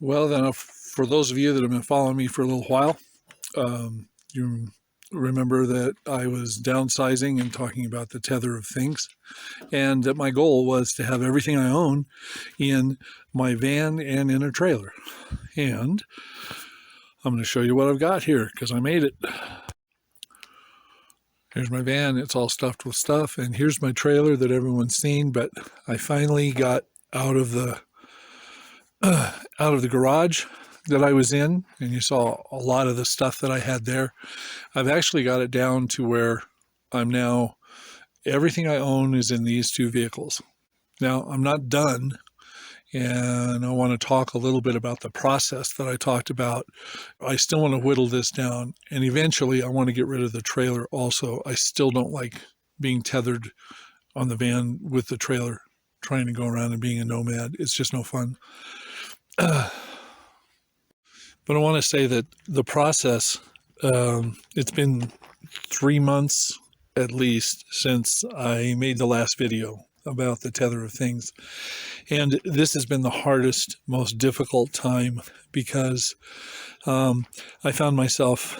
Well, then, for those of you that have been following me for a little while, you remember that I was downsizing and talking about the tether of things, and that my goal was to have everything I own in my van and in a trailer. And I'm going to show you what I've got here because I made it. Here's my van. It's all stuffed with stuff. And here's my trailer that everyone's seen, but I finally got out of the garage that I was in, and you saw a lot of the stuff that I had there. I've actually got it down to where I'm now, everything I own is in these two vehicles. Now, I'm not done, and I want to talk a little bit about the process that I talked about. I still want to whittle this down, and eventually I want to get rid of the trailer also. I still don't like being tethered on the van with the trailer, trying to go around and being a nomad. It's just no fun. But I want to say that the process, it's been 3 months at least since I made the last video about the tether of things. And this has been the hardest, most difficult time because I found myself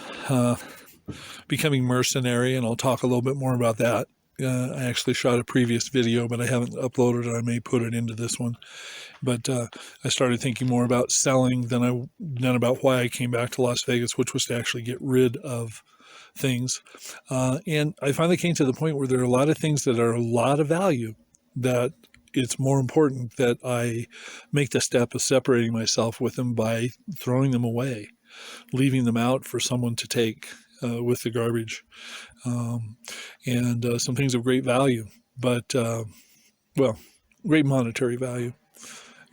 becoming mercenary, and I'll talk a little bit more about that. I actually shot a previous video, but I haven't uploaded it. I may put it into this one. But I started thinking more about selling than about why I came back to Las Vegas, which was to actually get rid of things. And I finally came to the point where there are a lot of things that are a lot of value that it's more important that I make the step of separating myself with them by throwing them away, leaving them out for someone to take with the garbage. And some things of great value, but, great monetary value.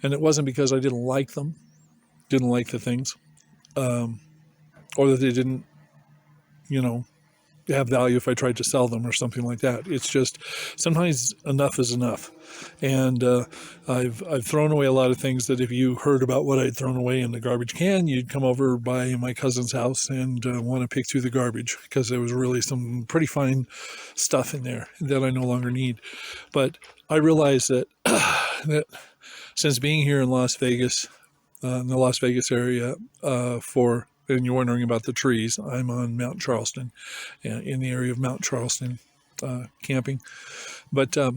And it wasn't because I didn't like them, didn't like the things, or that they didn't, have value if I tried to sell them or something like that. It's just sometimes enough is enough. And I've thrown away a lot of things that if you heard about what I'd thrown away in the garbage can, you'd come over by my cousin's house and want to pick through the garbage because there was really some pretty fine stuff in there that I no longer need. But I realized that that since being here in Las Vegas, in the Las Vegas area, and you're wondering about the trees, I'm on Mount Charleston, in the area of Mount Charleston, camping. But I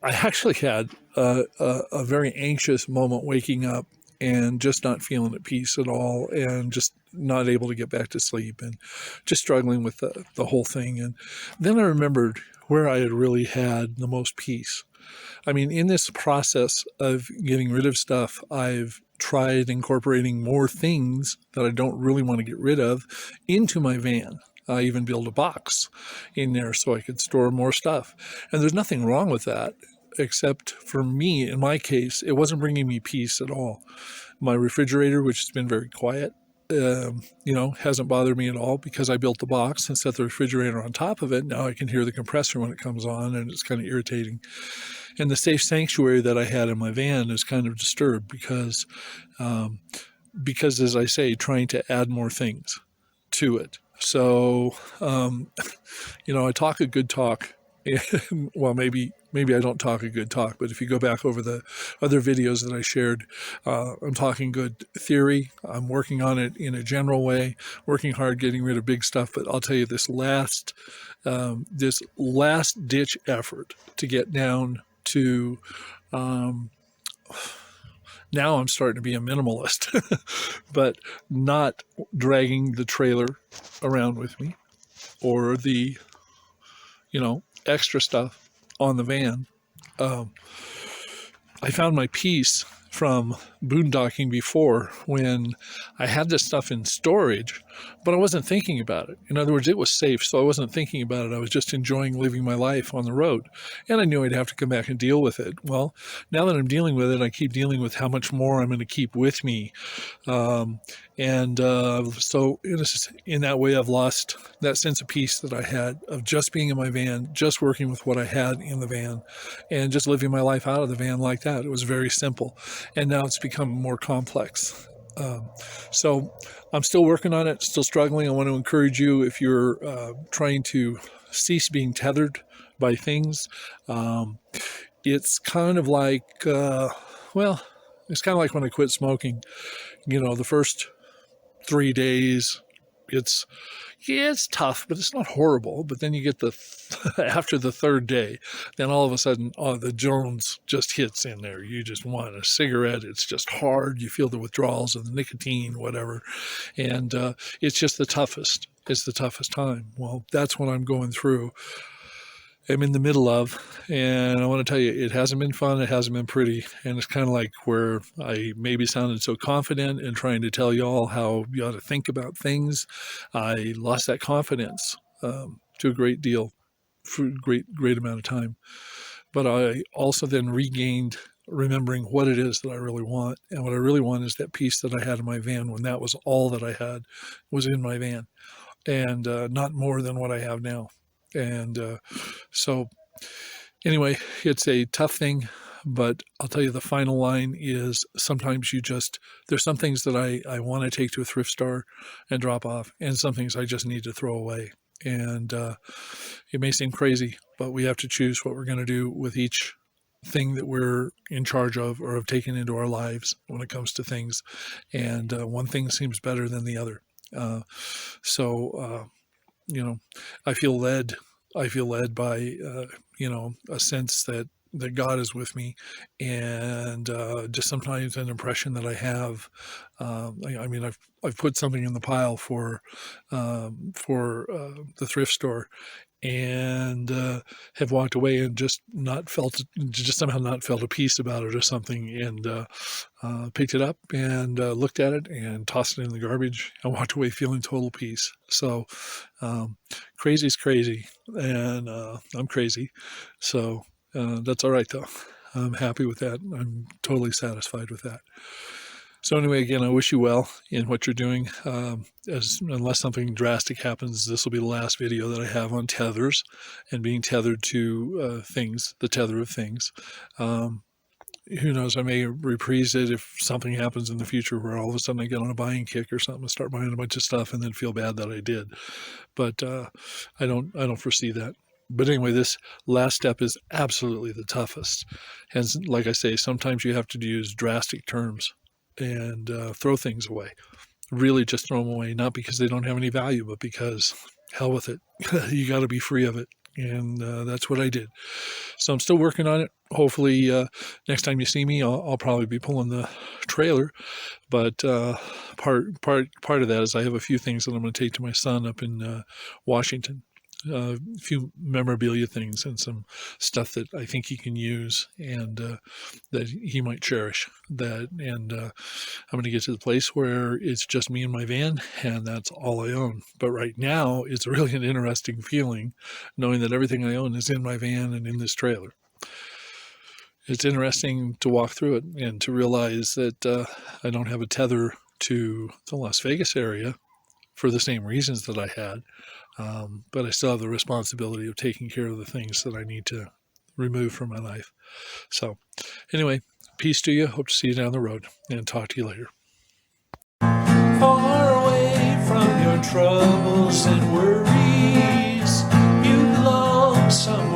actually had a very anxious moment waking up and just not feeling at peace at all, and just not able to get back to sleep, and just struggling with the whole thing. And then I remembered where I had really had the most peace. I mean, in this process of getting rid of stuff, I've tried incorporating more things that I don't really want to get rid of into my van. I even built a box in there so I could store more stuff. And there's nothing wrong with that, except for me, in my case, it wasn't bringing me peace at all. My refrigerator, which has been very quiet, hasn't bothered me at all because I built the box and set the refrigerator on top of it. Now I can hear the compressor when it comes on, and it's kind of irritating. And the safe sanctuary that I had in my van is kind of disturbed because, as I say, trying to add more things to it. So, I talk a good talk. Well, maybe I don't talk a good talk, but if you go back over the other videos that I shared, I'm talking good theory. I'm working on it in a general way, working hard, getting rid of big stuff. But I'll tell you, this last ditch effort to get down to, now I'm starting to be a minimalist, but not dragging the trailer around with me or the, extra stuff on the van. I found my peace from boondocking before when I had this stuff in storage, but I wasn't thinking about it. In other words, it was safe, so I wasn't thinking about it. I was just enjoying living my life on the road, and I knew I'd have to come back and deal with it. Well, now that I'm dealing with it, I keep dealing with how much more I'm going to keep with me. So in that way, I've lost that sense of peace that I had of just being in my van, just working with what I had in the van, and just living my life out of the van like that. It was very simple, and now it's become more complex. So I'm still working on it, still struggling. I want to encourage you, if you're trying to cease being tethered by things. Um, it's kind of like, well, it's kind of like when I quit smoking. The first 3 days, it's yeah, it's tough, but it's not horrible. But then you get after the third day, then all of a sudden, the Jones just hits in there. You just want a cigarette. It's just hard. You feel the withdrawals of the nicotine, whatever, and it's just the toughest. It's the toughest time. Well, that's what I'm going through. I'm in the middle of, and I want to tell you, it hasn't been fun. It hasn't been pretty, and it's kind of like where I maybe sounded so confident in trying to tell y'all how you ought to think about things. I lost that confidence to a great deal, for a great amount of time. But I also then regained remembering what it is that I really want, and what I really want is that peace that I had in my van when that was all that I had was in my van, and not more than what I have now. And so anyway, it's a tough thing, but I'll tell you the final line is sometimes there's some things that I want to take to a thrift store and drop off, and some things I just need to throw away. And it may seem crazy, but we have to choose what we're going to do with each thing that we're in charge of or have taken into our lives when it comes to things. And one thing seems better than the other. So I feel led. I feel led by, a sense that God is with me, and just sometimes an impression that I have. I've put something in the pile for the thrift store, and have walked away and just somehow not felt a peace about it or something, and picked it up and looked at it and tossed it in the garbage and walked away feeling total peace. So crazy is crazy, and I'm crazy. So that's all right, though. I'm happy with that. I'm totally satisfied with that. So anyway, again, I wish you well in what you're doing. Unless something drastic happens, this will be the last video that I have on tethers and being tethered to things, the tether of things. Who knows, I may reprise it if something happens in the future where all of a sudden I get on a buying kick or something and start buying a bunch of stuff and then feel bad that I did. But I don't foresee that. But anyway, this last step is absolutely the toughest. And like I say, sometimes you have to use drastic terms and throw things away. Really just throw them away, not because they don't have any value, but because hell with it. You got to be free of it. And that's what I did. So I'm still working on it. Hopefully next time you see me, I'll probably be pulling the trailer. But part of that is I have a few things that I'm going to take to my son up in Washington. A few memorabilia things and some stuff that I think he can use and that he might cherish. I'm going to get to the place where it's just me and my van, and that's all I own. But right now, it's really an interesting feeling knowing that everything I own is in my van and in this trailer. It's interesting to walk through it and to realize that I don't have a tether to the Las Vegas area for the same reasons that I had. But I still have the responsibility of taking care of the things that I need to remove from my life. So anyway, peace to you. Hope to see you down the road, and talk to you later. Far away from your troubles and worries, you belong somewhere.